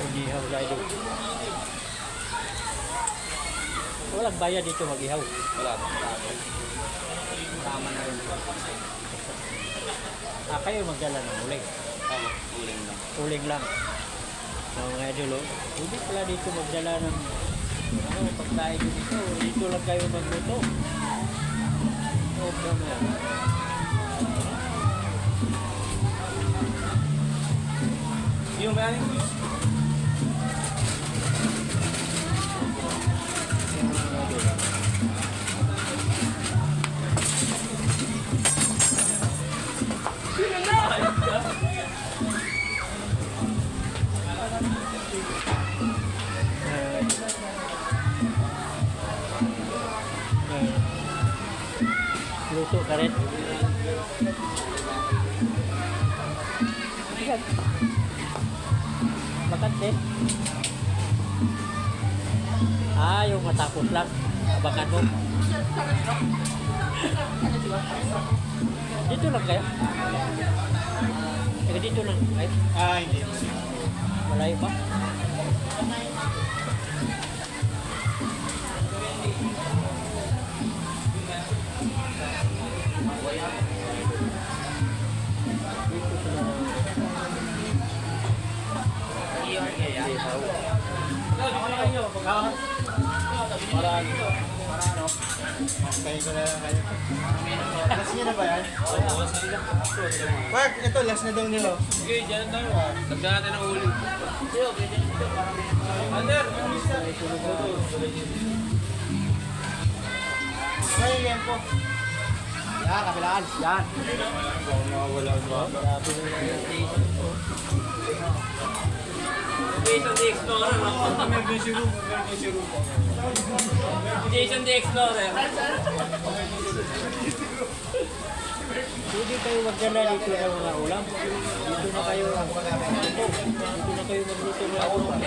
Mag-ihaw tayo dito. Walang bayad dito mag-ihaw. Wala. Tama na rin. Kayo magdala ng uling. Tama, uling lang. Uling lang. So mga idol, hindi pala dito magdala ng pagkain dito. Dito lang kayo magluto. Okay na yan. Yung bayani? Luto ka rin. Bakante. Yung matapos lang. Abangan mo. Dito lang kayo? Dito lang kayo? Hindi. Malayo pa? Kayo ko na lang kayo. Last niya na ba yan? Mark, ito last na daw nila. Sige, dyan tayo. Lagyan natin ang uli. Ander! Ay, yan po. Yan, kabilaan. Yan. Wala ba? Jason the Explorer, no? Jason the Explorer. Hindi kayo magdala dito ng mga ulam. Dito na kayo magluto. Dito na kayo magluto ng ulam.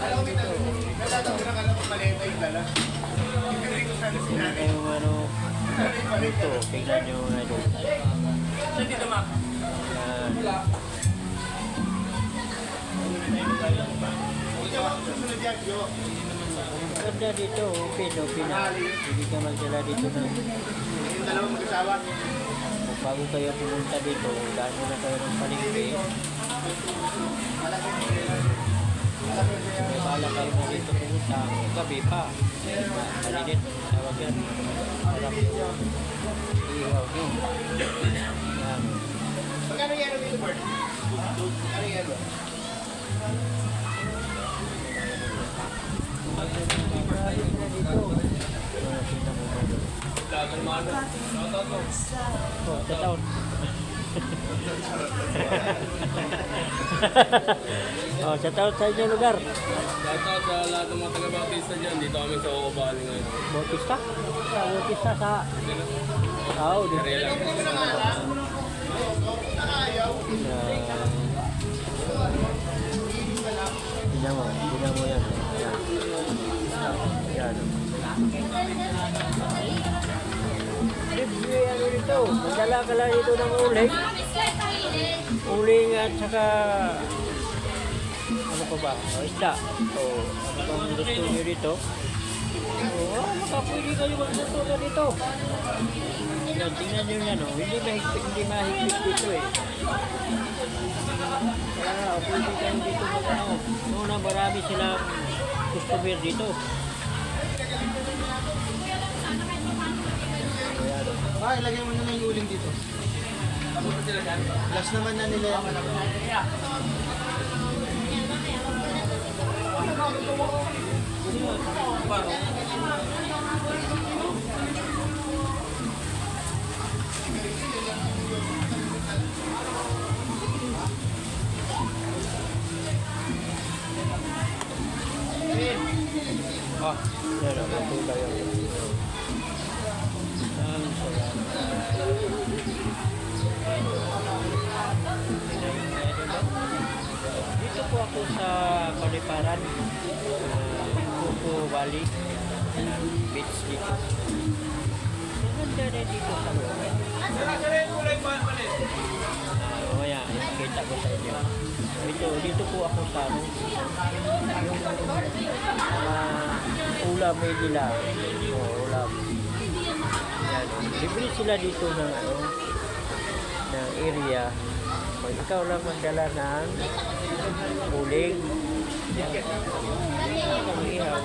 Kayong dito, tingnan nyo mga idol. Saan dito, Mac? Ganda dito, okay na. Hindi ka magdala dito na. Kung bago kayo pumunta dito, daan mo na kayo ng palengke. May bala kayo na dito pumunta. Gabi pa. Malinit. Tawag yan. Harap. Ihaw nyo. Yan. Magkano yan dito, Bert? Magkano yan? Sa taon. Sa taon sa inyong lugar. Shoutout sa lahat ng mga taga-Bautista dyan. Dito kami sa Okobali ngayon. Bautista? Bautista sa... Oo, dito. Tingnan mo yan. Yan. Ano dito? Magdala ka lang dito ng uling. Uling at saka... Ano pa ba? Isda. Ano pang gusto nyo dito? Pwede kayo magluto na dito. Tingnan nyo yan. Hindi mahigpit dito eh. Kaya pwede kayo dito mag-ano. Noon marami silang customer dito. Ilagay mo na yung uling dito. Last naman na nila yung Ah, yan ang matulay ang dito po ako sa Paliparan, Kuko Valley, beach dito. Maganda rin dito sa loob. Mamaya, kita ko sa inyo. Dito po ako sa ulam may nila. Ulam. Yan. Libre sila dito ng ng area. Pag ikaw lang magdala ng uling, ang ihaw.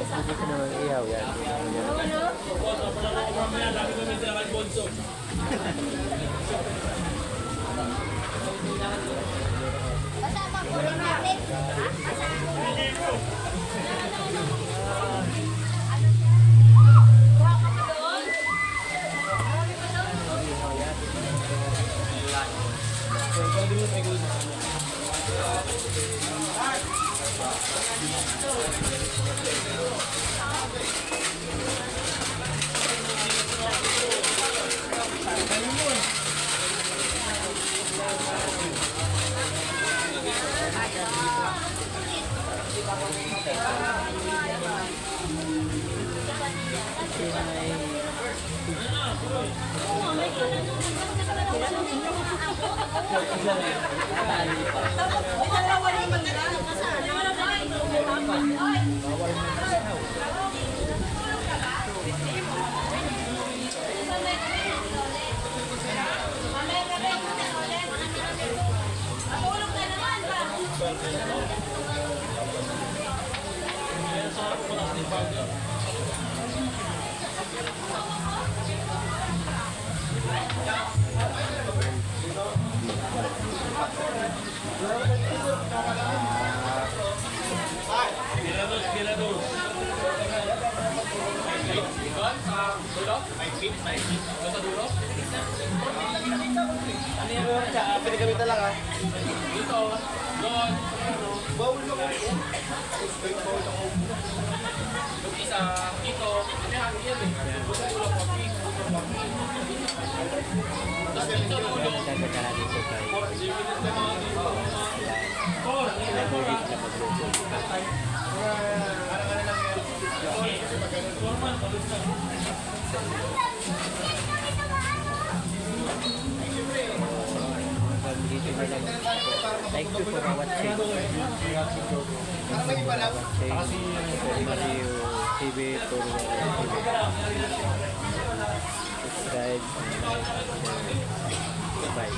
Pwede ka naman ihaw yan. Pinagamitan lang ha. Bawal mo kayo. Magdadala dito tayo. Thank you for watching. Mario TV subscribe. Bye.